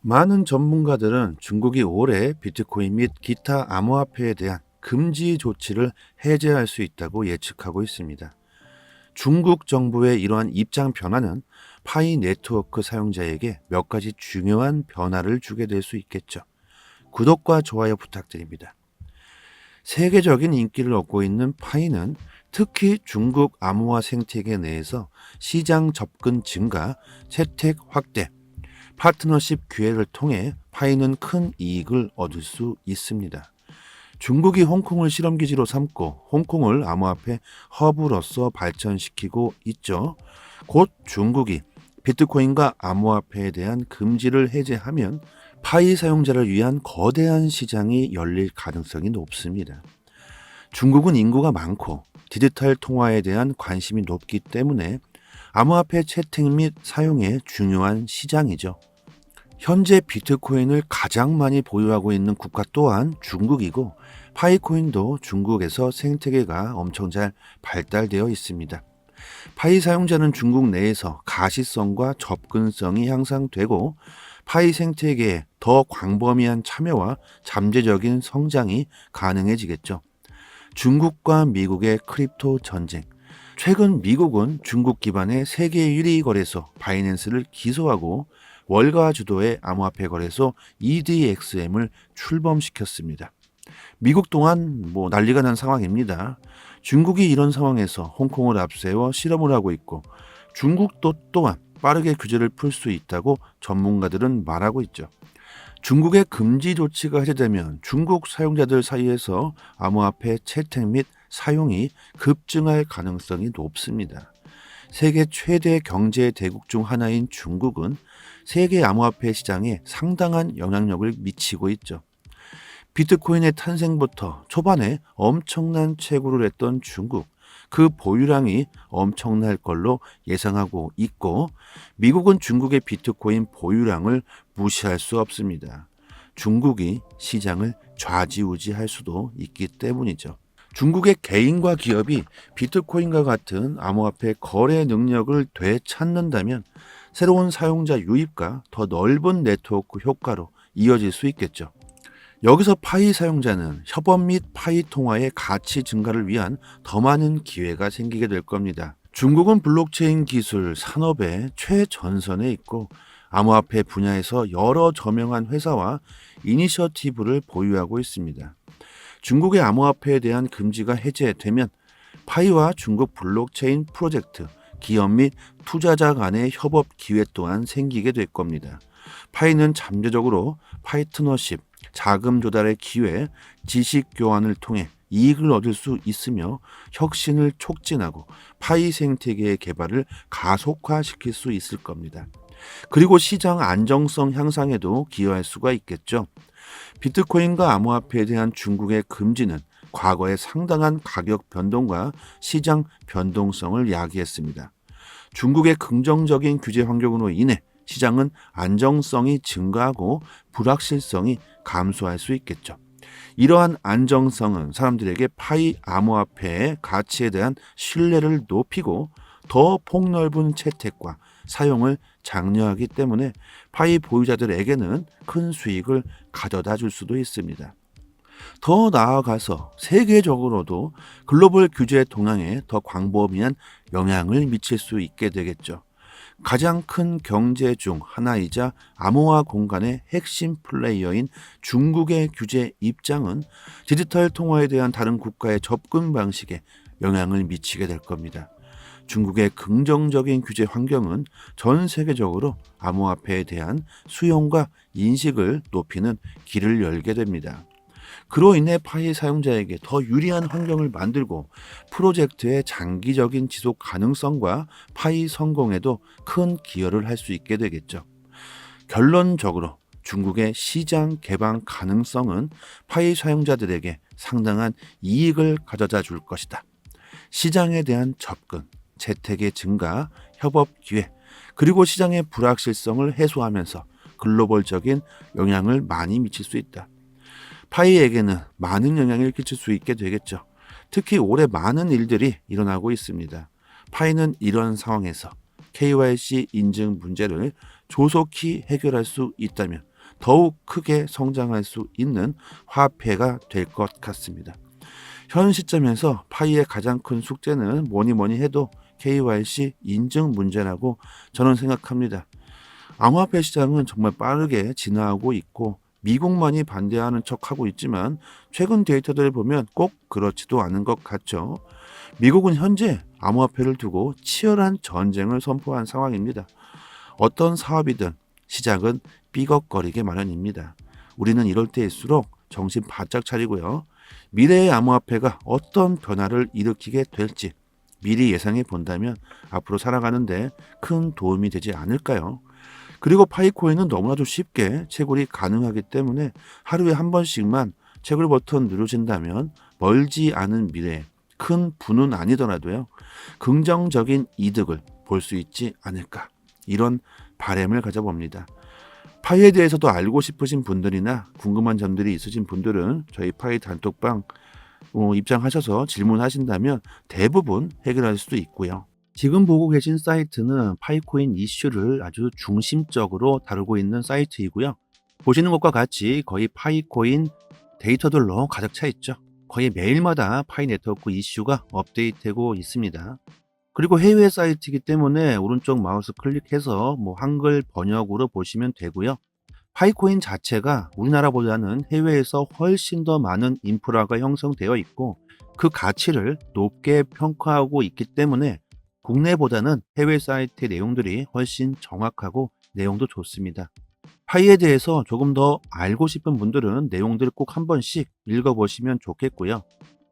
많은 전문가들은 중국이 올해 비트코인 및 기타 암호화폐에 대한 금지 조치를 해제할 수 있다고 예측하고 있습니다. 중국 정부의 이러한 입장 변화는 파이 네트워크 사용자에게 몇 가지 중요한 변화를 주게 될 수 있겠죠. 구독과 좋아요 부탁드립니다. 세계적인 인기를 얻고 있는 파이는 특히 중국 암호화 생태계 내에서 시장 접근 증가, 채택 확대, 파트너십 기회를 통해 파이는 큰 이익을 얻을 수 있습니다. 중국이 홍콩을 실험기지로 삼고 홍콩을 암호화폐 허브로서 발전시키고 있죠. 곧 중국이 비트코인과 암호화폐에 대한 금지를 해제하면 파이 사용자를 위한 거대한 시장이 열릴 가능성이 높습니다. 중국은 인구가 많고 디지털 통화에 대한 관심이 높기 때문에 암호화폐 채택 및 사용에 중요한 시장이죠. 현재 비트코인을 가장 많이 보유하고 있는 국가 또한 중국이고 파이코인도 중국에서 생태계가 엄청 잘 발달되어 있습니다. 파이 사용자는 중국 내에서 가시성과 접근성이 향상되고 파이 생태계에 더 광범위한 참여와 잠재적인 성장이 가능해지겠죠. 중국과 미국의 크립토 전쟁. 최근 미국은 중국 기반의 세계 1위 거래소 바이낸스를 기소하고 월가 주도의 암호화폐 거래소 EDXM을 출범시켰습니다. 미국 또한 난리가 난 상황입니다. 중국이 이런 상황에서 홍콩을 앞세워 실험을 하고 있고 중국도 또한 빠르게 규제를 풀 수 있다고 전문가들은 말하고 있죠. 중국의 금지 조치가 해제되면 중국 사용자들 사이에서 암호화폐 채택 및 사용이 급증할 가능성이 높습니다. 세계 최대 경제 대국 중 하나인 중국은 세계 암호화폐 시장에 상당한 영향력을 미치고 있죠. 비트코인의 탄생부터 초반에 엄청난 채굴을 했던 중국, 그 보유량이 엄청날 걸로 예상하고 있고 미국은 중국의 비트코인 보유량을 무시할 수 없습니다. 중국이 시장을 좌지우지할 수도 있기 때문이죠. 중국의 개인과 기업이 비트코인과 같은 암호화폐 거래 능력을 되찾는다면 새로운 사용자 유입과 더 넓은 네트워크 효과로 이어질 수 있겠죠. 여기서 파이 사용자는 협업 및 파이 통화의 가치 증가를 위한 더 많은 기회가 생기게 될 겁니다. 중국은 블록체인 기술 산업의 최전선에 있고 암호화폐 분야에서 여러 저명한 회사와 이니셔티브를 보유하고 있습니다. 중국의 암호화폐에 대한 금지가 해제되면 파이와 중국 블록체인 프로젝트, 기업 및 투자자 간의 협업 기회 또한 생기게 될 겁니다. 파이는 잠재적으로 파트너십, 자금 조달의 기회, 지식 교환을 통해 이익을 얻을 수 있으며 혁신을 촉진하고 파이 생태계의 개발을 가속화시킬 수 있을 겁니다. 그리고 시장 안정성 향상에도 기여할 수가 있겠죠. 비트코인과 암호화폐에 대한 중국의 금지는 과거의 상당한 가격 변동과 시장 변동성을 야기했습니다. 중국의 긍정적인 규제 환경으로 인해 시장은 안정성이 증가하고 불확실성이 감소할 수 있겠죠. 이러한 안정성은 사람들에게 파이 암호화폐의 가치에 대한 신뢰를 높이고 더 폭넓은 채택과 사용을 장려하기 때문에 파이 보유자들에게는 큰 수익을 가져다 줄 수도 있습니다. 더 나아가서 세계적으로도 글로벌 규제 동향에 더 광범위한 영향을 미칠 수 있게 되겠죠. 가장 큰 경제 중 하나이자 암호화 공간의 핵심 플레이어인 중국의 규제 입장은 디지털 통화에 대한 다른 국가의 접근 방식에 영향을 미치게 될 겁니다. 중국의 긍정적인 규제 환경은 전 세계적으로 암호화폐에 대한 수용과 인식을 높이는 길을 열게 됩니다. 그로 인해 파이 사용자에게 더 유리한 환경을 만들고 프로젝트의 장기적인 지속 가능성과 파이 성공에도 큰 기여를 할 수 있게 되겠죠. 결론적으로 중국의 시장 개방 가능성은 파이 사용자들에게 상당한 이익을 가져다 줄 것이다. 시장에 대한 접근, 채택의 증가, 협업 기회, 그리고 시장의 불확실성을 해소하면서 글로벌적인 영향을 많이 미칠 수 있다. 파이에게는 많은 영향을 끼칠 수 있게 되겠죠. 특히 올해 많은 일들이 일어나고 있습니다. 파이는 이런 상황에서 KYC 인증 문제를 조속히 해결할 수 있다면 더욱 크게 성장할 수 있는 화폐가 될 것 같습니다. 현 시점에서 파이의 가장 큰 숙제는 뭐니 해도 KYC 인증 문제라고 저는 생각합니다. 암호화폐 시장은 정말 빠르게 진화하고 있고 미국만이 반대하는 척하고 있지만 최근 데이터들을 보면 꼭 그렇지도 않은 것 같죠. 미국은 현재 암호화폐를 두고 치열한 전쟁을 선포한 상황입니다. 어떤 사업이든 시작은 삐걱거리게 마련입니다. 우리는 이럴 때일수록 정신 바짝 차리고요. 미래의 암호화폐가 어떤 변화를 일으키게 될지 미리 예상해 본다면 앞으로 살아가는데 큰 도움이 되지 않을까요? 그리고 파이코인은 너무나도 쉽게 채굴이 가능하기 때문에 하루에 한 번씩만 채굴 버튼 누르신다면 멀지 않은 미래에 큰 부는 아니더라도요. 긍정적인 이득을 볼 수 있지 않을까. 이런 바람을 가져봅니다. 파이에 대해서도 알고 싶으신 분들이나 궁금한 점들이 있으신 분들은 저희 파이 단톡방 입장하셔서 질문하신다면 대부분 해결할 수도 있고요. 지금 보고 계신 사이트는 파이코인 이슈를 아주 중심적으로 다루고 있는 사이트이고요. 보시는 것과 같이 거의 파이코인 데이터들로 가득 차 있죠. 거의 매일마다 파이 네트워크 이슈가 업데이트되고 있습니다. 그리고 해외 사이트이기 때문에 오른쪽 마우스 클릭해서 한글 번역으로 보시면 되고요. 파이코인 자체가 우리나라보다는 해외에서 훨씬 더 많은 인프라가 형성되어 있고 그 가치를 높게 평가하고 있기 때문에 국내보다는 해외 사이트의 내용들이 훨씬 정확하고 내용도 좋습니다. 파이에 대해서 조금 더 알고 싶은 분들은 내용들을 꼭 한 번씩 읽어보시면 좋겠고요.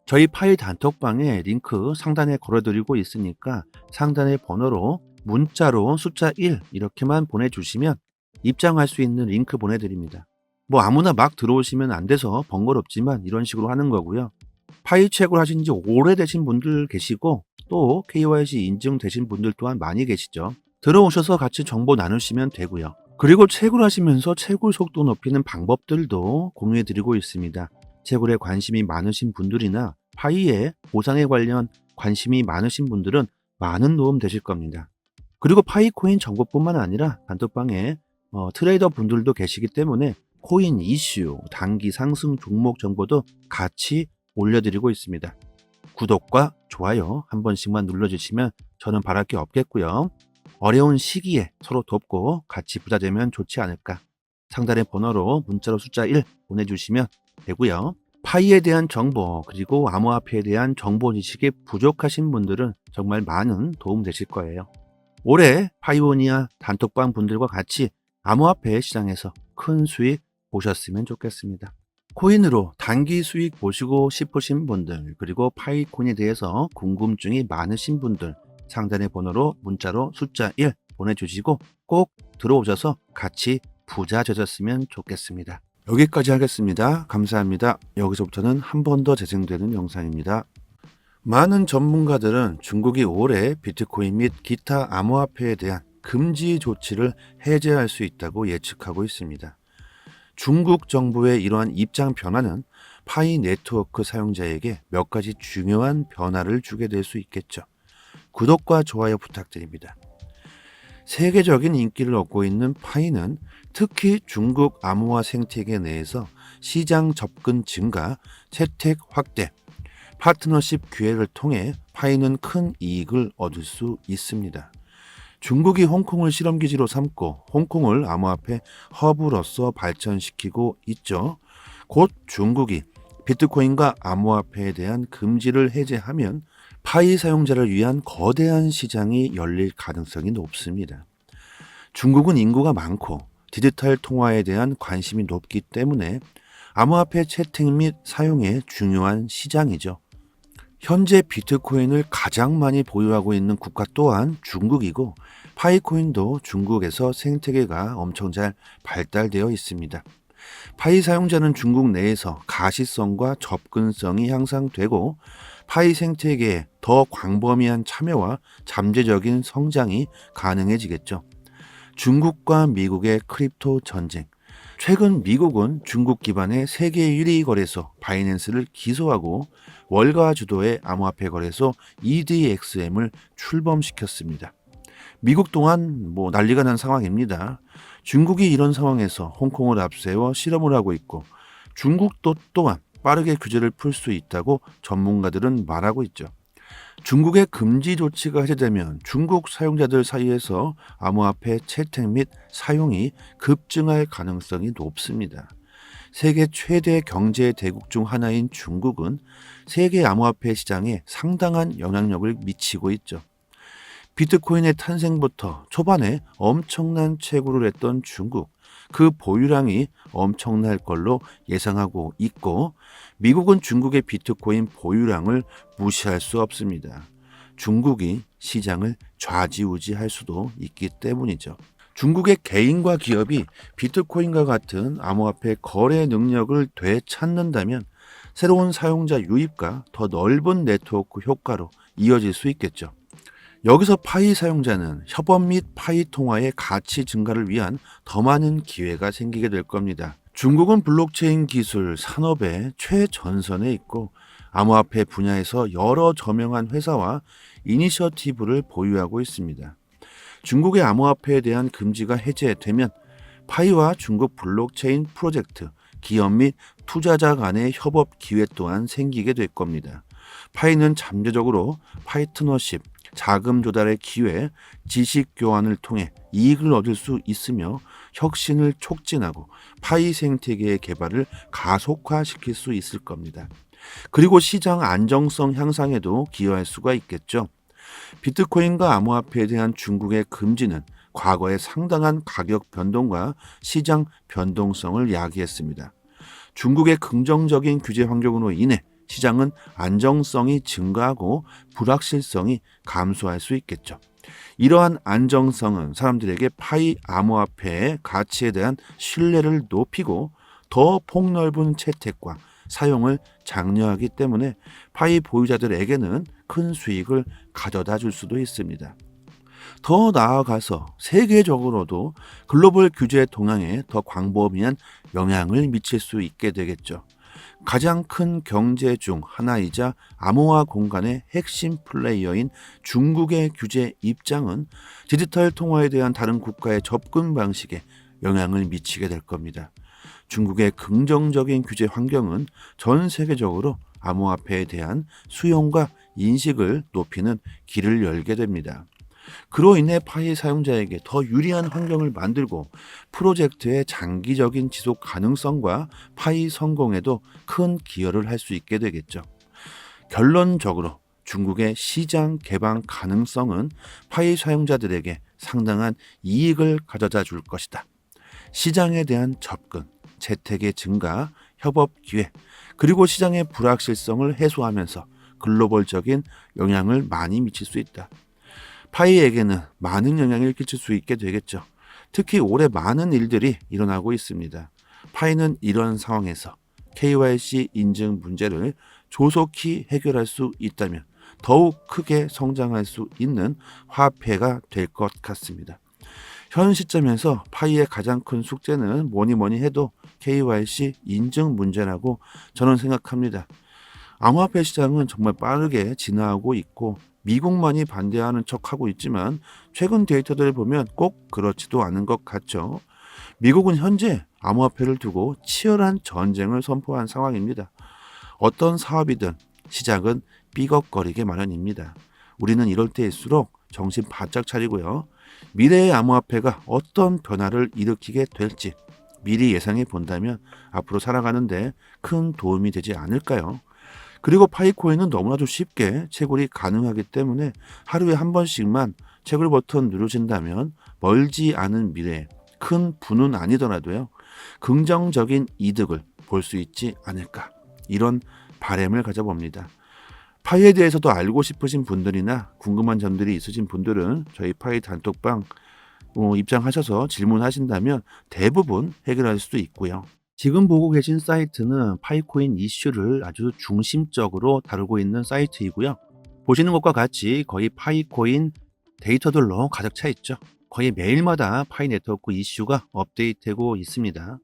저희 파이 단톡방에 링크 상단에 걸어드리고 있으니까 상단의 번호로 문자로 숫자 1 이렇게만 보내주시면 입장할 수 있는 링크 보내드립니다. 아무나 막 들어오시면 안 돼서 번거롭지만 이런 식으로 하는 거고요. 파이 채굴 하신 지 오래되신 분들 계시고 또 KYC 인증되신 분들 또한 많이 계시죠. 들어오셔서 같이 정보 나누시면 되고요. 그리고 채굴하시면서 채굴 속도 높이는 방법들도 공유해드리고 있습니다. 채굴에 관심이 많으신 분들이나 파이의 보상에 관련 관심이 많으신 분들은 많은 도움 되실 겁니다. 그리고 파이코인 정보뿐만 아니라 단톡방에 트레이더 분들도 계시기 때문에 코인 이슈, 단기 상승 종목 정보도 같이 올려드리고 있습니다. 구독과 좋아요 한 번씩만 눌러주시면 저는 바랄 게 없겠고요. 어려운 시기에 서로 돕고 같이 부자 되면 좋지 않을까. 상단의 번호로 문자로 숫자 1 보내주시면 되고요. 파이에 대한 정보 그리고 암호화폐에 대한 정보 지식이 부족하신 분들은 정말 많은 도움 되실 거예요. 올해 파이오니아 단톡방 분들과 같이 암호화폐 시장에서 큰 수익 보셨으면 좋겠습니다. 코인으로 단기 수익 보시고 싶으신 분들 그리고 파이코인에 대해서 궁금증이 많으신 분들 상단의 번호로 문자로 숫자 1 보내주시고 꼭 들어오셔서 같이 부자 되셨으면 좋겠습니다. 여기까지 하겠습니다. 감사합니다. 여기서부터는 한 번 더 재생되는 영상입니다. 많은 전문가들은 중국이 올해 비트코인 및 기타 암호화폐에 대한 금지 조치를 해제할 수 있다고 예측하고 있습니다. 중국 정부의 이러한 입장 변화는 파이 네트워크 사용자에게 몇 가지 중요한 변화를 주게 될 수 있겠죠. 구독과 좋아요 부탁드립니다. 세계적인 인기를 얻고 있는 파이는 특히 중국 암호화 생태계 내에서 시장 접근 증가, 채택 확대, 파트너십 기회를 통해 파이는 큰 이익을 얻을 수 있습니다. 중국이 홍콩을 실험기지로 삼고 홍콩을 암호화폐 허브로서 발전시키고 있죠. 곧 중국이 비트코인과 암호화폐에 대한 금지를 해제하면 파이 사용자를 위한 거대한 시장이 열릴 가능성이 높습니다. 중국은 인구가 많고 디지털 통화에 대한 관심이 높기 때문에 암호화폐 채택 및 사용에 중요한 시장이죠. 현재 비트코인을 가장 많이 보유하고 있는 국가 또한 중국이고 파이코인도 중국에서 생태계가 엄청 잘 발달되어 있습니다. 파이 사용자는 중국 내에서 가시성과 접근성이 향상되고 파이 생태계에 더 광범위한 참여와 잠재적인 성장이 가능해지겠죠. 중국과 미국의 크립토 전쟁. 최근 미국은 중국 기반의 세계 1위 거래소 바이낸스를 기소하고 월가 주도의 암호화폐 거래소 EDXM을 출범시켰습니다. 미국 또한 난리가 난 상황입니다. 중국이 이런 상황에서 홍콩을 앞세워 실험을 하고 있고 중국도 또한 빠르게 규제를 풀 수 있다고 전문가들은 말하고 있죠. 중국의 금지 조치가 해제되면 중국 사용자들 사이에서 암호화폐 채택 및 사용이 급증할 가능성이 높습니다. 세계 최대 경제 대국 중 하나인 중국은 세계 암호화폐 시장에 상당한 영향력을 미치고 있죠. 비트코인의 탄생부터 초반에 엄청난 채굴을 했던 중국, 그 보유량이 엄청날 걸로 예상하고 있고 미국은 중국의 비트코인 보유량을 무시할 수 없습니다. 중국이 시장을 좌지우지할 수도 있기 때문이죠. 중국의 개인과 기업이 비트코인과 같은 암호화폐 거래 능력을 되찾는다면 새로운 사용자 유입과 더 넓은 네트워크 효과로 이어질 수 있겠죠. 여기서 파이 사용자는 협업 및 파이 통화의 가치 증가를 위한 더 많은 기회가 생기게 될 겁니다. 중국은 블록체인 기술 산업의 최전선에 있고 암호화폐 분야에서 여러 저명한 회사와 이니셔티브를 보유하고 있습니다. 중국의 암호화폐에 대한 금지가 해제되면 파이와 중국 블록체인 프로젝트, 기업 및 투자자 간의 협업 기회 또한 생기게 될 겁니다. 파이는 잠재적으로 파트너십, 자금 조달의 기회, 지식 교환을 통해 이익을 얻을 수 있으며 혁신을 촉진하고 파이 생태계의 개발을 가속화시킬 수 있을 겁니다. 그리고 시장 안정성 향상에도 기여할 수가 있겠죠. 비트코인과 암호화폐에 대한 중국의 금지는 과거의 상당한 가격 변동과 시장 변동성을 야기했습니다. 중국의 긍정적인 규제 환경으로 인해 시장은 안정성이 증가하고 불확실성이 감소할 수 있겠죠. 이러한 안정성은 사람들에게 파이 암호화폐의 가치에 대한 신뢰를 높이고 더 폭넓은 채택과 사용을 장려하기 때문에 파이 보유자들에게는 큰 수익을 가져다 줄 수도 있습니다. 더 나아가서 세계적으로도 글로벌 규제 동향에 더 광범위한 영향을 미칠 수 있게 되겠죠. 가장 큰 경제 중 하나이자 암호화 공간의 핵심 플레이어인 중국의 규제 입장은 디지털 통화에 대한 다른 국가의 접근 방식에 영향을 미치게 될 겁니다. 중국의 긍정적인 규제 환경은 전 세계적으로 암호화폐에 대한 수용과 인식을 높이는 길을 열게 됩니다. 그로 인해 파이 사용자에게 더 유리한 환경을 만들고 프로젝트의 장기적인 지속 가능성과 파이 성공에도 큰 기여를 할 수 있게 되겠죠. 결론적으로 중국의 시장 개방 가능성은 파이 사용자들에게 상당한 이익을 가져다 줄 것이다. 시장에 대한 접근, 채택의 증가, 협업 기회, 그리고 시장의 불확실성을 해소하면서 글로벌적인 영향을 많이 미칠 수 있다. 파이에게는 많은 영향을 끼칠 수 있게 되겠죠. 특히 올해 많은 일들이 일어나고 있습니다. 파이는 이런 상황에서 KYC 인증 문제를 조속히 해결할 수 있다면 더욱 크게 성장할 수 있는 화폐가 될 것 같습니다. 현 시점에서 파이의 가장 큰 숙제는 뭐니 해도 KYC 인증 문제라고 저는 생각합니다. 암호화폐 시장은 정말 빠르게 진화하고 있고 미국만이 반대하는 척하고 있지만 최근 데이터들을 보면 꼭 그렇지도 않은 것 같죠. 미국은 현재 암호화폐를 두고 치열한 전쟁을 선포한 상황입니다. 어떤 사업이든 시작은 삐걱거리게 마련입니다. 우리는 이럴 때일수록 정신 바짝 차리고요. 미래의 암호화폐가 어떤 변화를 일으키게 될지 미리 예상해 본다면 앞으로 살아가는데 큰 도움이 되지 않을까요? 그리고 파이코인은 너무나도 쉽게 채굴이 가능하기 때문에 하루에 한 번씩만 채굴 버튼 누르신다면 멀지 않은 미래에 큰 부는 아니더라도요. 긍정적인 이득을 볼 수 있지 않을까. 이런 바람을 가져봅니다. 파이에 대해서도 알고 싶으신 분들이나 궁금한 점들이 있으신 분들은 저희 파이 단톡방 입장하셔서 질문하신다면 대부분 해결할 수도 있고요. 지금 보고 계신 사이트는 파이코인 이슈를 아주 중심적으로 다루고 있는 사이트이고요. 보시는 것과 같이 거의 파이코인 데이터들로 가득 차 있죠. 거의 매일마다 파이 네트워크 이슈가 업데이트되고 있습니다.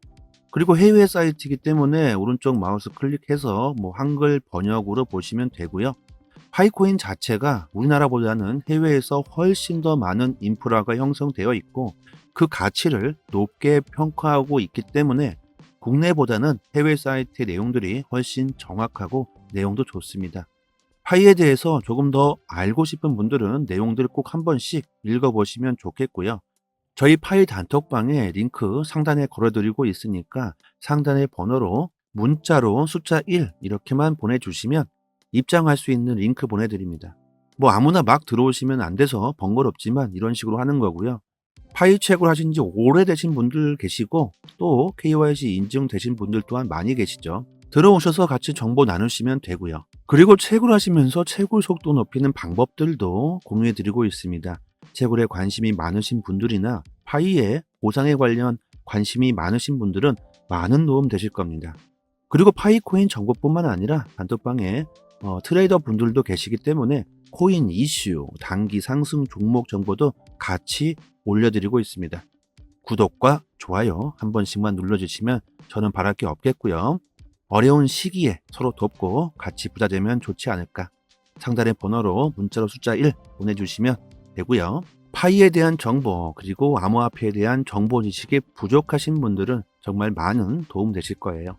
그리고 해외 사이트이기 때문에 오른쪽 마우스 클릭해서 한글 번역으로 보시면 되고요. 파이코인 자체가 우리나라보다는 해외에서 훨씬 더 많은 인프라가 형성되어 있고 그 가치를 높게 평가하고 있기 때문에 국내보다는 해외 사이트의 내용들이 훨씬 정확하고 내용도 좋습니다. 파이에 대해서 조금 더 알고 싶은 분들은 내용들을 꼭 한 번씩 읽어보시면 좋겠고요. 저희 파이 단톡방에 링크 상단에 걸어드리고 있으니까 상단의 번호로 문자로 숫자 1 이렇게만 보내주시면 입장할 수 있는 링크 보내드립니다. 뭐 아무나 막 들어오시면 안 돼서 번거롭지만 이런 식으로 하는 거고요. 파이 채굴 하신 지 오래되신 분들 계시고 또 KYC 인증되신 분들 또한 많이 계시죠. 들어오셔서 같이 정보 나누시면 되고요. 그리고 채굴 하시면서 채굴 속도 높이는 방법들도 공유해 드리고 있습니다. 채굴에 관심이 많으신 분들이나 파이의 보상에 관련 관심이 많으신 분들은 많은 도움 되실 겁니다. 그리고 파이코인 정보뿐만 아니라 단톡방에 트레이더 분들도 계시기 때문에 코인 이슈, 단기 상승 종목 정보도 같이 올려드리고 있습니다. 구독과 좋아요 한 번씩만 눌러주시면 저는 바랄 게 없겠고요. 어려운 시기에 서로 돕고 같이 부자 되면 좋지 않을까. 상단의 번호로 문자로 숫자 1 보내주시면 되고요. 파이에 대한 정보 그리고 암호화폐에 대한 정보 지식이 부족하신 분들은 정말 많은 도움 되실 거예요.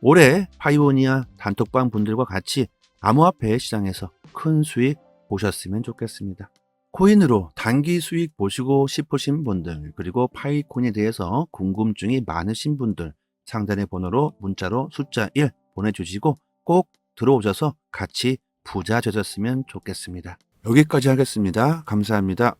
올해 파이오니아 단톡방 분들과 같이 암호화폐 시장에서 큰 수익 보셨으면 좋겠습니다. 코인으로 단기 수익 보시고 싶으신 분들 그리고 파이코인에 대해서 궁금증이 많으신 분들 상단의 번호로 문자로 숫자 1 보내주시고 꼭 들어오셔서 같이 부자 되셨으면 좋겠습니다. 여기까지 하겠습니다. 감사합니다.